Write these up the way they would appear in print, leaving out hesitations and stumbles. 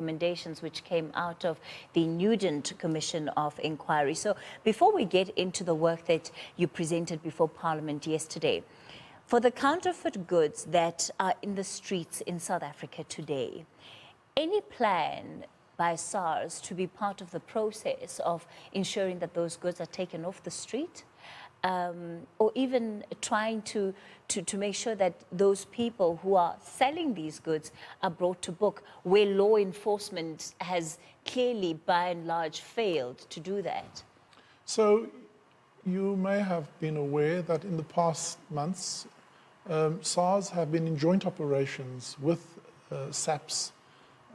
recommendations which came out of the Nugent Commission of Inquiry. So before we get into the work that you presented before Parliament yesterday, for the counterfeit goods that are in the streets in South Africa today, any plan by SARS to be part of the process of ensuring that those goods are taken off the street? Or even trying to make sure that those people who are selling these goods are brought to book, where law enforcement has clearly, by and large, failed to do that? So you may have been aware that in the past months, SARS have been in joint operations with SAPS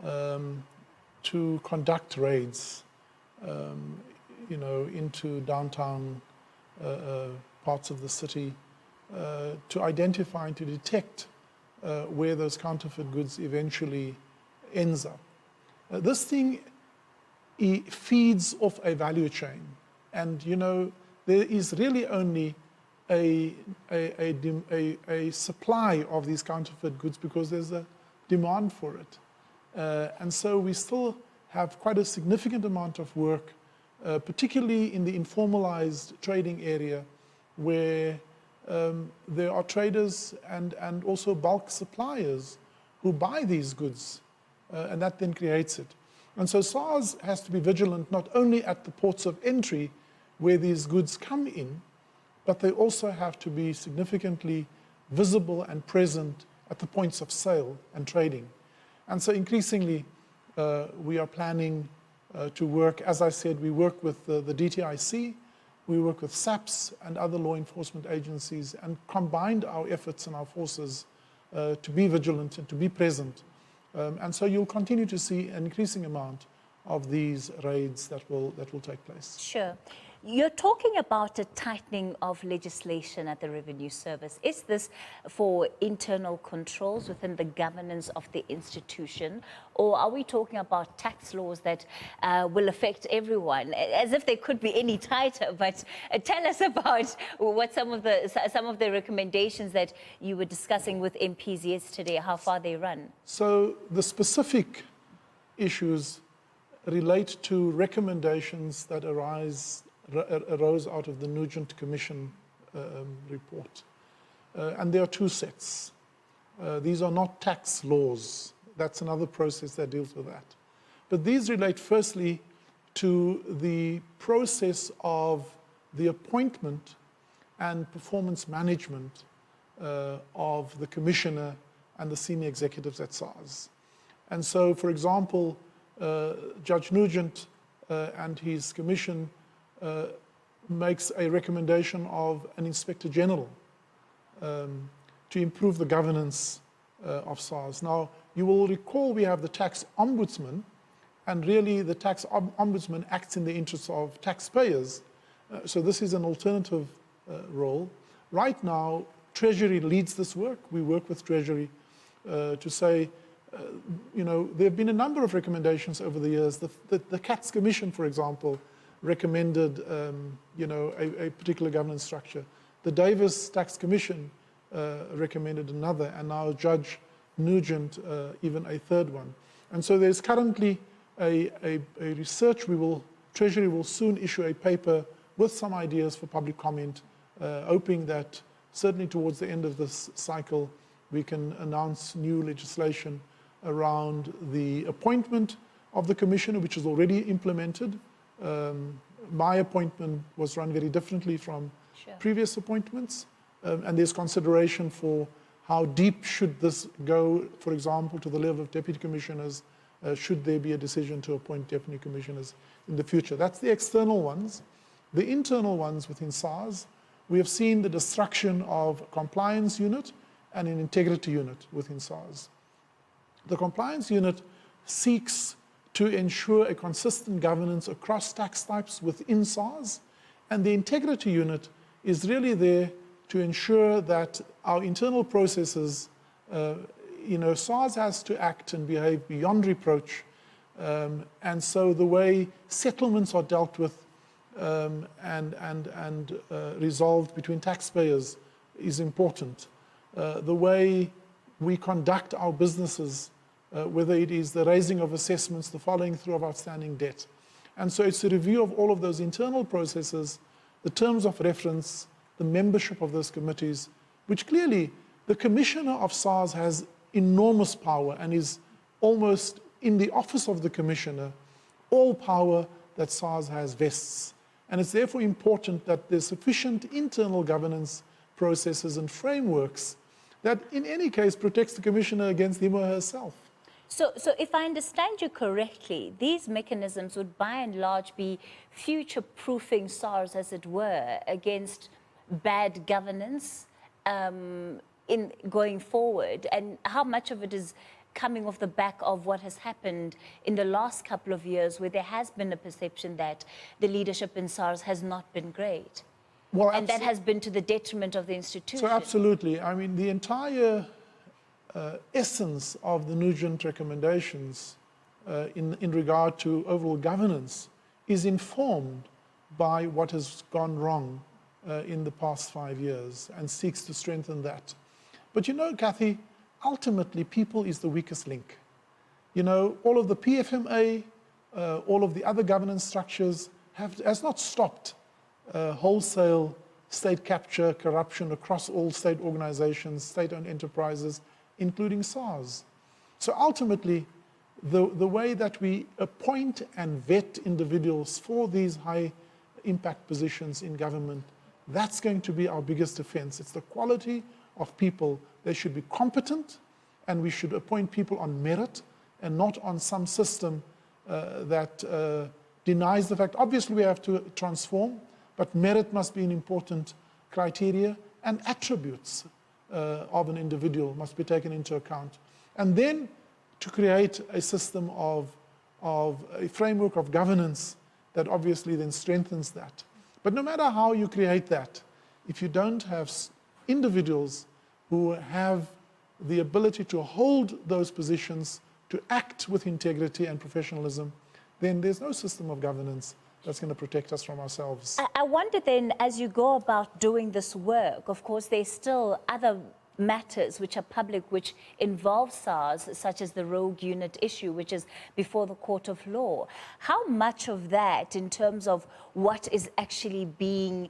to conduct raids, into downtown parts of the city to identify and to detect where those counterfeit goods eventually ends up. This thing feeds off a value chain, and there is really only a supply of these counterfeit goods because there's a demand for it, and so we still have quite a significant amount of work, particularly in the informalized trading area, where there are traders and also bulk suppliers who buy these goods, and that then creates it. And so SARS has to be vigilant not only at the ports of entry where these goods come in, but they also have to be significantly visible and present at the points of sale and trading. And so increasingly, we are planning to work, as I said, we work with the DTIC, we work with SAPS and other law enforcement agencies, and combined our efforts and our forces to be vigilant and to be present. And so you'll continue to see an increasing amount of these raids that will take place. Sure. You're talking about a tightening of legislation at the Revenue Service. Is this for internal controls within the governance of the institution, or are we talking about tax laws that will affect everyone? As if they could be any tighter, but tell us about what some of the recommendations that you were discussing with MPs yesterday, how far they run. So the specific issues relate to recommendations that arose out of the Nugent Commission report. And there are two sets. These are not tax laws. That's another process that deals with that. But these relate firstly to the process of the appointment and performance management of the Commissioner and the senior executives at SARS. And so, for example, Judge Nugent and his commission makes a recommendation of an Inspector General to improve the governance of SARS. Now, you will recall we have the Tax Ombudsman, and really the Tax Ombudsman acts in the interests of taxpayers. So this is an alternative role. Right now, Treasury leads this work. We work with Treasury to say, there have been a number of recommendations over the years. The CATS Commission, for example, recommended a particular governance structure. The Davis Tax Commission recommended another, and now Judge Nugent even a third one. And so there's currently a research. Treasury will soon issue a paper with some ideas for public comment, hoping that certainly towards the end of this cycle we can announce new legislation around the appointment of the Commissioner, which is already implemented. My appointment was run very differently from previous appointments, and there's consideration for how deep should this go, for example, to the level of Deputy Commissioners, should there be a decision to appoint Deputy Commissioners in the future. That's the external ones. The internal ones within SARS, we have seen the destruction of a compliance unit and an integrity unit within SARS. The compliance unit seeks to ensure a consistent governance across tax types within SARS, and the integrity unit is really there to ensure that our internal processes, SARS has to act and behave beyond reproach, and so the way settlements are dealt with and resolved between taxpayers is important. The way we conduct our businesses whether it is the raising of assessments, the following through of outstanding debt. And so it's a review of all of those internal processes, the terms of reference, the membership of those committees, which clearly the Commissioner of SARS has enormous power and is almost in the office of the Commissioner, all power that SARS has vests. And it's therefore important that there's sufficient internal governance processes and frameworks that in any case protects the Commissioner against him or herself. So if I understand you correctly, these mechanisms would by and large be future-proofing SARS, as it were, against bad governance in going forward. And how much of it is coming off the back of what has happened in the last couple of years, where there has been a perception that the leadership in SARS has not been great? Well, and that has been to the detriment of the institution. So absolutely. I mean, the entire essence of the Nugent recommendations in regard to overall governance is informed by what has gone wrong in the past 5 years and seeks to strengthen that. But you know, Cathy, ultimately people is the weakest link. You know, all of the PFMA, all of the other governance structures has not stopped wholesale state capture, corruption across all state organizations, state-owned enterprises, including SARS. So ultimately, the way that we appoint and vet individuals for these high impact positions in government, that's going to be our biggest defense. It's the quality of people. They should be competent, and we should appoint people on merit and not on some system that denies the fact. Obviously, we have to transform, but merit must be an important criteria, and attributes of an individual must be taken into account. And then to create a system of a framework of governance that obviously then strengthens that. But no matter how you create that, if you don't have individuals who have the ability to hold those positions, to act with integrity and professionalism, then there's no system of governance that's going to protect us from ourselves. I wonder then, as you go about doing this work, of course, there's still other matters which are public, which involve SARS, such as the rogue unit issue, which is before the court of law. How much of that, in terms of what is actually being,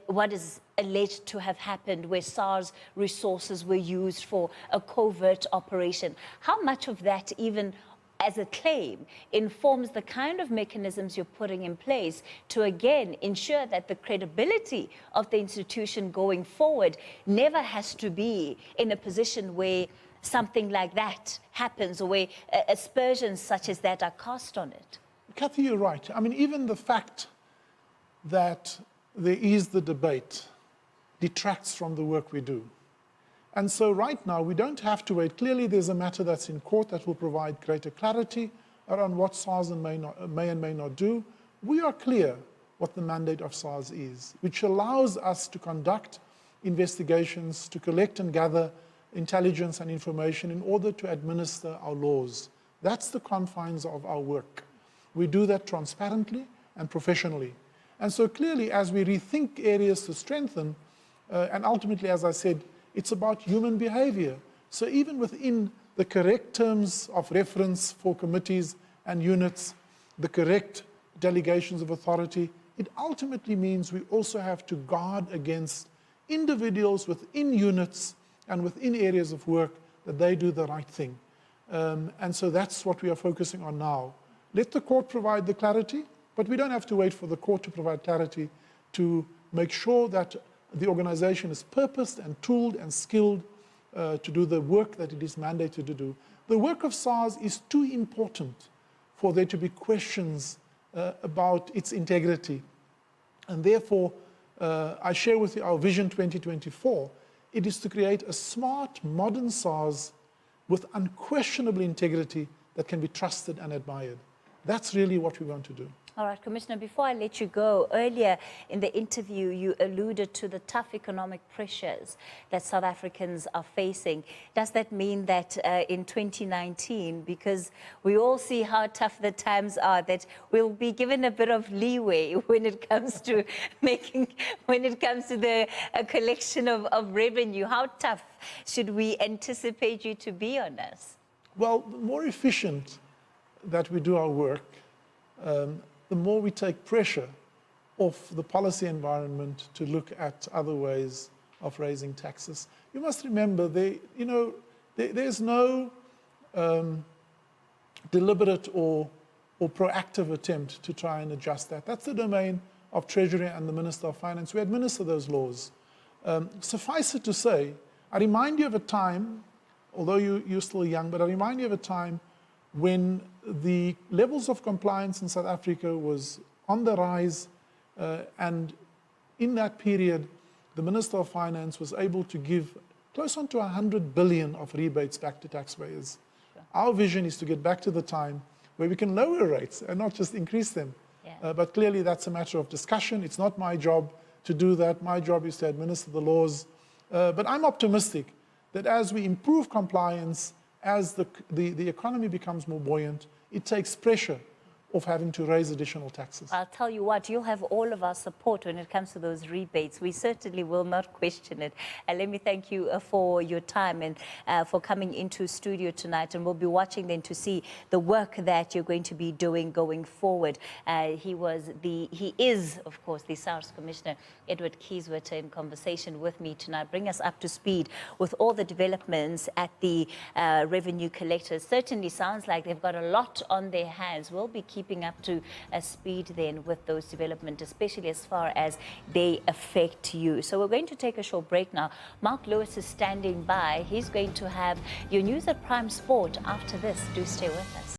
what is alleged to have happened, where SARS resources were used for a covert operation, how much of that even as a claim informs the kind of mechanisms you're putting in place to, again, ensure that the credibility of the institution going forward never has to be in a position where something like that happens, or where aspersions such as that are cast on it? Cathy, you're right. I mean, even the fact that there is the debate detracts from the work we do. And so right now, we don't have to wait. Clearly, there's a matter that's in court that will provide greater clarity around what SARS may and may not do. We are clear what the mandate of SARS is, which allows us to conduct investigations, to collect and gather intelligence and information in order to administer our laws. That's the confines of our work. We do that transparently and professionally. And so clearly, as we rethink areas to strengthen, and ultimately, as I said, it's about human behavior. So even within the correct terms of reference for committees and units, the correct delegations of authority, it ultimately means we also have to guard against individuals within units and within areas of work that they do the right thing. And so that's what we are focusing on now. Let the court provide the clarity, but we don't have to wait for the court to provide clarity to make sure that the organization is purposed and tooled and skilled to do the work that it is mandated to do. The work of SARS is too important for there to be questions about its integrity. And therefore, I share with you our Vision 2024. It is to create a smart, modern SARS with unquestionable integrity that can be trusted and admired. That's really what we want to do. All right, Commissioner, before I let you go, earlier in the interview, you alluded to the tough economic pressures that South Africans are facing. Does that mean that in 2019, because we all see how tough the times are, that we'll be given a bit of leeway when it comes to the collection of revenue? How tough should we anticipate you to be on us? Well, the more efficient that we do our work, the more we take pressure off the policy environment to look at other ways of raising taxes. You must remember, there's no deliberate or proactive attempt to try and adjust that. That's the domain of Treasury and the Minister of Finance. We administer those laws. Suffice it to say, I remind you of a time, although you're still young, but I remind you of a time when the levels of compliance in South Africa was on the rise, and in that period, the Minister of Finance was able to give close on to 100 billion of rebates back to taxpayers. Sure. Our vision is to get back to the time where we can lower rates and not just increase them. Yeah. But clearly that's a matter of discussion. It's not my job to do that. My job is to administer the laws. But I'm optimistic that as we improve compliance, as the economy becomes more buoyant, it takes pressure of having to raise additional taxes. I'll tell you what, you'll have all of our support when it comes to those rebates. We certainly will not question it. And let me thank you for your time and for coming into studio tonight. And we'll be watching then to see the work that you're going to be doing going forward. He is, of course, the SARS Commissioner Edward Kieswetter in conversation with me tonight. Bring us up to speed with all the developments at the revenue collectors. Certainly sounds like they've got a lot on their hands. We'll be keeping up to speed then with those developments, especially as far as they affect you. So we're going to take a short break now. Mark Lewis is standing by. He's going to have your news at Prime Sport after this. Do stay with us.